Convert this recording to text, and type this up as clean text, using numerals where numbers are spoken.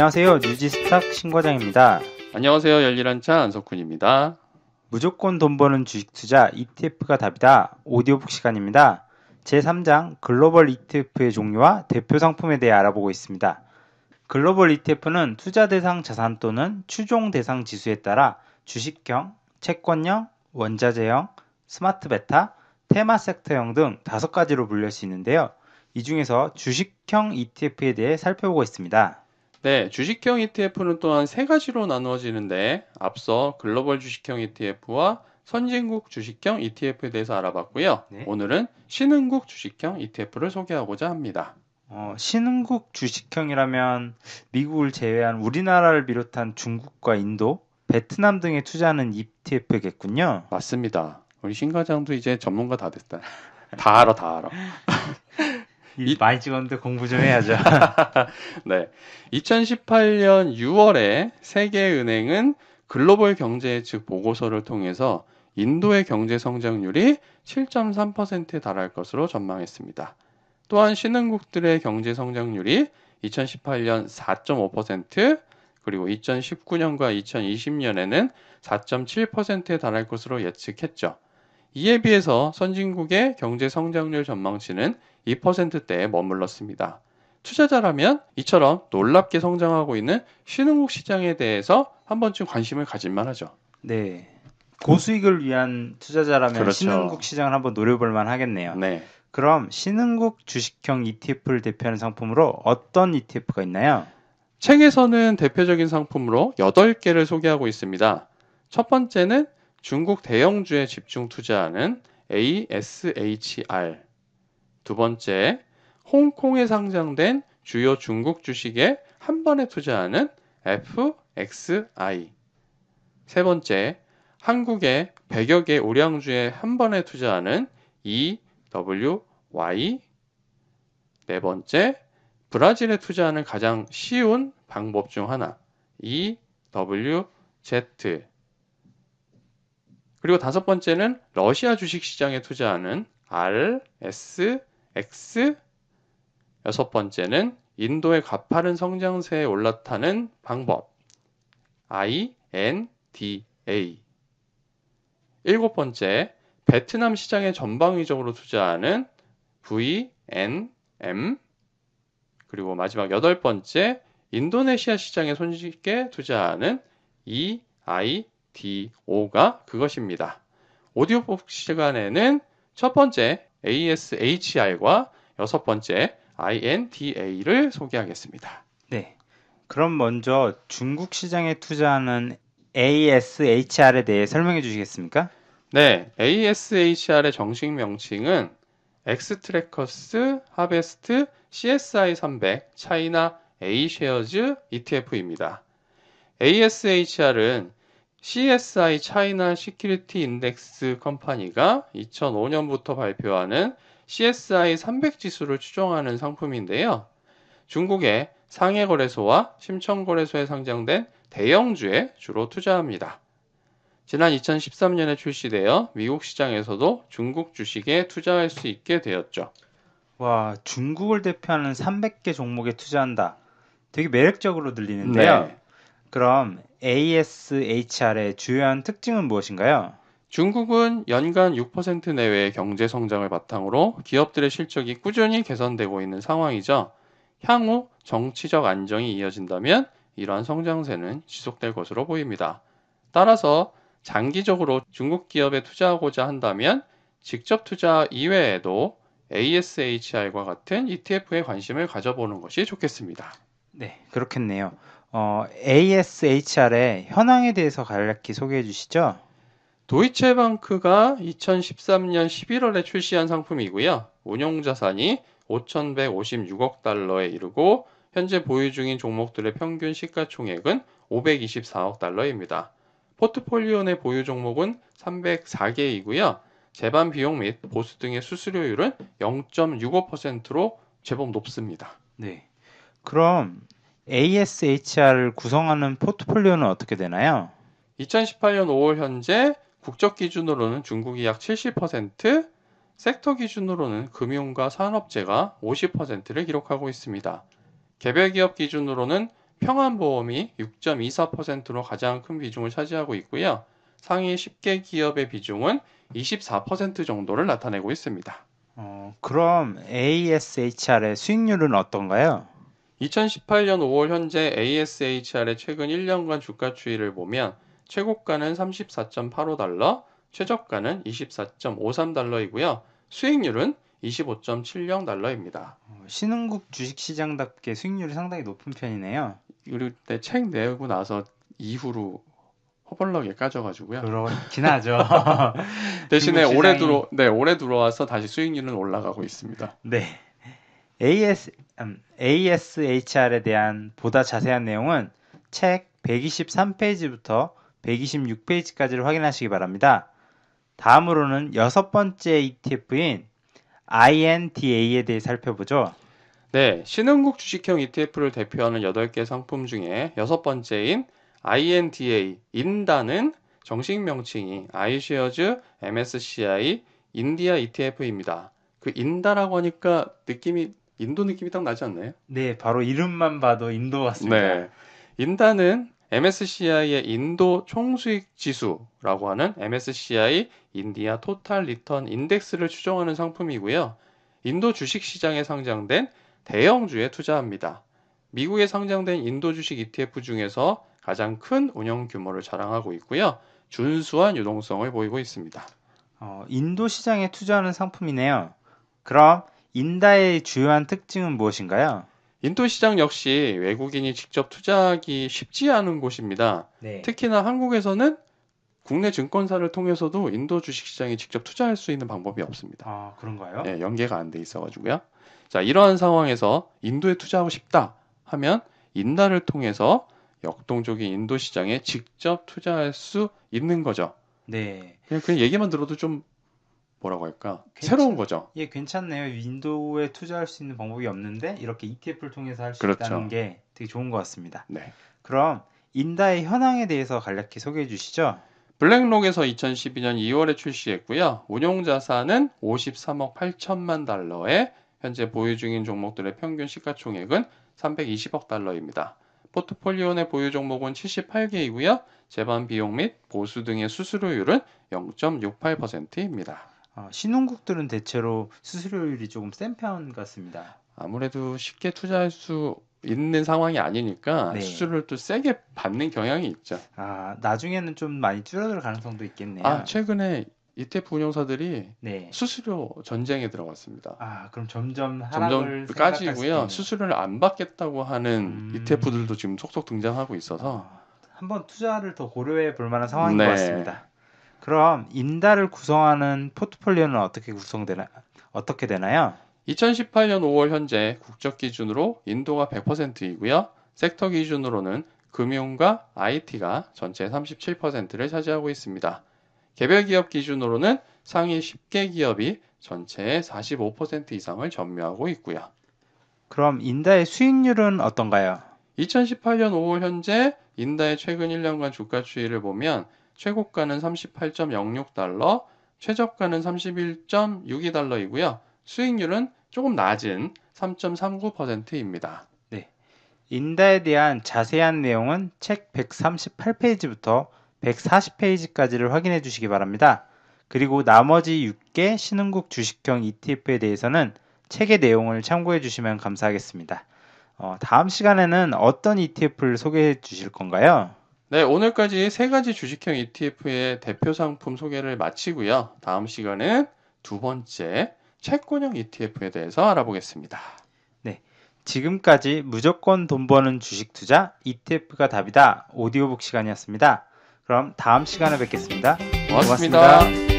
안녕하세요. 뉴지스탁 신과장입니다. 안녕하세요. 열일한차 안석훈입니다. 무조건 돈 버는 주식 투자 ETF가 답이다. 오디오북 시간입니다. 제3장 글로벌 ETF의 종류와 대표 상품에 대해 알아보고 있습니다. 글로벌 ETF는 투자 대상 자산 또는 추종 대상 지수에 따라 주식형, 채권형, 원자재형, 스마트 베타, 테마 섹터형 등 5가지로 분류할 수 있는데요. 이 중에서 주식형 ETF에 대해 살펴보고 있습니다. 네, 주식형 ETF는 또한 3가지로 나누어지는데 앞서 글로벌 주식형 ETF와 선진국 주식형 ETF에 대해서 알아봤고요. 네. 오늘은 신흥국 주식형 ETF를 소개하고자 합니다. 신흥국 주식형이라면 미국을 제외한 우리나라를 비롯한 중국과 인도, 베트남 등에 투자하는 ETF겠군요. 맞습니다. 우리 신 과장도 이제 전문가 다 됐다. 다 알아. 많이 찍었는데 공부 좀 해야죠. 네, 2018년 6월에 세계은행은 글로벌 경제 예측 보고서를 통해서 인도의 경제 성장률이 7.3%에 달할 것으로 전망했습니다. 또한 신흥국들의 경제 성장률이 2018년 4.5%, 그리고 2019년과 2020년에는 4.7%에 달할 것으로 예측했죠. 이에 비해서 선진국의 경제 성장률 전망치는 2%대에 머물렀습니다. 투자자라면 이처럼 놀랍게 성장하고 있는 신흥국 시장에 대해서 한 번쯤 관심을 가질만 하죠. 네. 고수익을 위한 투자자라면 그렇죠. 신흥국 시장을 한번 노려볼 만 하겠네요. 네. 그럼 신흥국 주식형 ETF를 대표하는 상품으로 어떤 ETF가 있나요? 책에서는 대표적인 상품으로 8개를 소개하고 있습니다. 첫 번째는 중국 대형주에 집중 투자하는 ASHR. 두 번째, 홍콩에 상장된 주요 중국 주식에 한 번에 투자하는 FXI. 세 번째, 한국의 100여 개 우량주에 한 번에 투자하는 EWY. 네 번째, 브라질에 투자하는 가장 쉬운 방법 중 하나, EWZ. 그리고 다섯 번째는 러시아 주식시장에 투자하는 RSX. 여섯 번째는 인도의 가파른 성장세에 올라타는 방법, INDA. 일곱 번째, 베트남 시장에 전방위적으로 투자하는 VNM. 그리고 마지막 여덟 번째, 인도네시아 시장에 손쉽게 투자하는 EIDO가 그것입니다. 오디오북 시간에는 첫 번째 ASHR과 여섯 번째 INDA를 소개하겠습니다. 네. 그럼 먼저 중국 시장에 투자하는 ASHR에 대해 설명해 주시겠습니까? 네, ASHR의 정식 명칭은 엑스트래커스 하베스트 CSI 300 차이나 A-쉐어즈 ETF입니다. ASHR은 CSI 차이나 시큐리티 인덱스 컴퍼니가 2005년부터 발표하는 CSI 300 지수를 추종하는 상품인데요. 중국의 상해거래소와 심천거래소에 상장된 대형주에 주로 투자합니다. 지난 2013년에 출시되어 미국 시장에서도 중국 주식에 투자할 수 있게 되었죠. 와, 중국을 대표하는 300개 종목에 투자한다. 되게 매력적으로 들리는데요. 네. 그럼 ASHR의 주요한 특징은 무엇인가요? 중국은 연간 6% 내외의 경제 성장을 바탕으로 기업들의 실적이 꾸준히 개선되고 있는 상황이죠. 향후 정치적 안정이 이어진다면 이러한 성장세는 지속될 것으로 보입니다. 따라서 장기적으로 중국 기업에 투자하고자 한다면 직접 투자 이외에도 ASHR과 같은 ETF에 관심을 가져보는 것이 좋겠습니다. 네, 그렇겠네요. ASHR의 현황에 대해서 간략히 소개해 주시죠. 도이체방크가 2013년 11월에 출시한 상품이고요. 운용자산이 5,156억 달러에 이르고 현재 보유 중인 종목들의 평균 시가총액은 524억 달러입니다. 포트폴리오 내 보유 종목은 304개이고요. 재반 비용 및 보수 등의 수수료율은 0.65%로 제법 높습니다. 네. 그럼 ASHR을 구성하는 포트폴리오는 어떻게 되나요? 2018년 5월 현재 국적 기준으로는 중국이 약 70%, 섹터 기준으로는 금융과 산업재가 50%를 기록하고 있습니다. 개별 기업 기준으로는 평안보험이 6.24%로 가장 큰 비중을 차지하고 있고요. 상위 10개 기업의 비중은 24% 정도를 나타내고 있습니다. 그럼 ASHR의 수익률은 어떤가요? 2018년 5월 현재 ASHR의 최근 1년간 주가 추이를 보면 최고가는 34.85달러, 최저가는 24.53달러이고요. 수익률은 25.70달러입니다. 신흥국 주식시장답게 수익률이 상당히 높은 편이네요. 그리고 책 내고 나서 이후로 허벌나게 까져가지고요. 그렇긴 하죠. 대신에 중국 시장이 올해 들어와서 다시 수익률은 올라가고 있습니다. 네. ASHR에 대한 보다 자세한 내용은 책 123페이지부터 126페이지까지를 확인하시기 바랍니다. 다음으로는 여섯 번째 ETF인 INDA에 대해 살펴보죠. 네, 신흥국 주식형 ETF를 대표하는 8개 상품 중에 여섯 번째인 INDA, 인다는 정식 명칭이 iShares MSCI 인디아 ETF입니다. 그 인다라고 하니까 인도 느낌이 딱 나지 않나요? 네, 바로 이름만 봐도 인도 같습니다. 네. 인다는 MSCI의 인도 총수익 지수라고 하는 MSCI 인디아 토탈 리턴 인덱스를 추정하는 상품이고요. 인도 주식 시장에 상장된 대형주에 투자합니다. 미국에 상장된 인도 주식 ETF 중에서 가장 큰 운영 규모를 자랑하고 있고요. 준수한 유동성을 보이고 있습니다. 인도 시장에 투자하는 상품이네요. 그럼 인다의 주요한 특징은 무엇인가요? 인도 시장 역시 외국인이 직접 투자하기 쉽지 않은 곳입니다. 네. 특히나 한국에서는 국내 증권사를 통해서도 인도 주식시장에 직접 투자할 수 있는 방법이 없습니다. 그런가요? 네, 연계가 안 돼 있어가지고요. 자, 이러한 상황에서 인도에 투자하고 싶다 하면 인다를 통해서 역동적인 인도 시장에 직접 투자할 수 있는 거죠. 네. 그냥 얘기만 들어도 좀 뭐라고 할까? 새로운 거죠. 예, 괜찮네요. 인도에 투자할 수 있는 방법이 없는데 이렇게 ETF를 통해서 할 수 그렇죠. 있다는 게 되게 좋은 것 같습니다. 네. 그럼 인다의 현황에 대해서 간략히 소개해 주시죠. 블랙록에서 2012년 2월에 출시했고요. 운용 자산은 53억 8천만 달러에 현재 보유 중인 종목들의 평균 시가총액은 320억 달러입니다. 포트폴리오 내 보유 종목은 78개이고요. 재반 비용 및 보수 등의 수수료율은 0.68%입니다. 신흥국들은 대체로 수수료율이 조금 센 편 같습니다. 아무래도 쉽게 투자할 수 있는 상황이 아니니까 네. 수수료를 또 세게 받는 경향이 있죠. 나중에는 좀 많이 줄어들 가능성도 있겠네요. 최근에 ETF 운용사들이 네. 수수료 전쟁에 들어갔습니다. 그럼 점점 하락을 까지고요. 수수료를 안 받겠다고 하는 ETF들도 지금 속속 등장하고 있어서 한번 투자를 더 고려해 볼 만한 상황인 네. 것 같습니다. 그럼 인다를 구성하는 포트폴리오는 어떻게 되나요? 2018년 5월 현재 국적 기준으로 인도가 100%이고요. 섹터 기준으로는 금융과 IT가 전체 37%를 차지하고 있습니다. 개별 기업 기준으로는 상위 10개 기업이 전체의 45% 이상을 점유하고 있고요. 그럼 인다의 수익률은 어떤가요? 2018년 5월 현재 인다의 최근 1년간 주가 추이를 보면 최고가는 38.06달러, 최저가는 31.62달러이고요. 수익률은 조금 낮은 3.39%입니다. 네. 인다에 대한 자세한 내용은 책 138페이지부터 140페이지까지를 확인해 주시기 바랍니다. 그리고 나머지 6개 신흥국 주식형 ETF에 대해서는 책의 내용을 참고해 주시면 감사하겠습니다. 다음 시간에는 어떤 ETF를 소개해 주실 건가요? 네, 오늘까지 3가지 주식형 ETF의 대표 상품 소개를 마치고요. 다음 시간은 두 번째 채권형 ETF에 대해서 알아보겠습니다. 네, 지금까지 무조건 돈 버는 주식 투자 ETF가 답이다 오디오북 시간이었습니다. 그럼 다음 시간에 뵙겠습니다. 고맙습니다.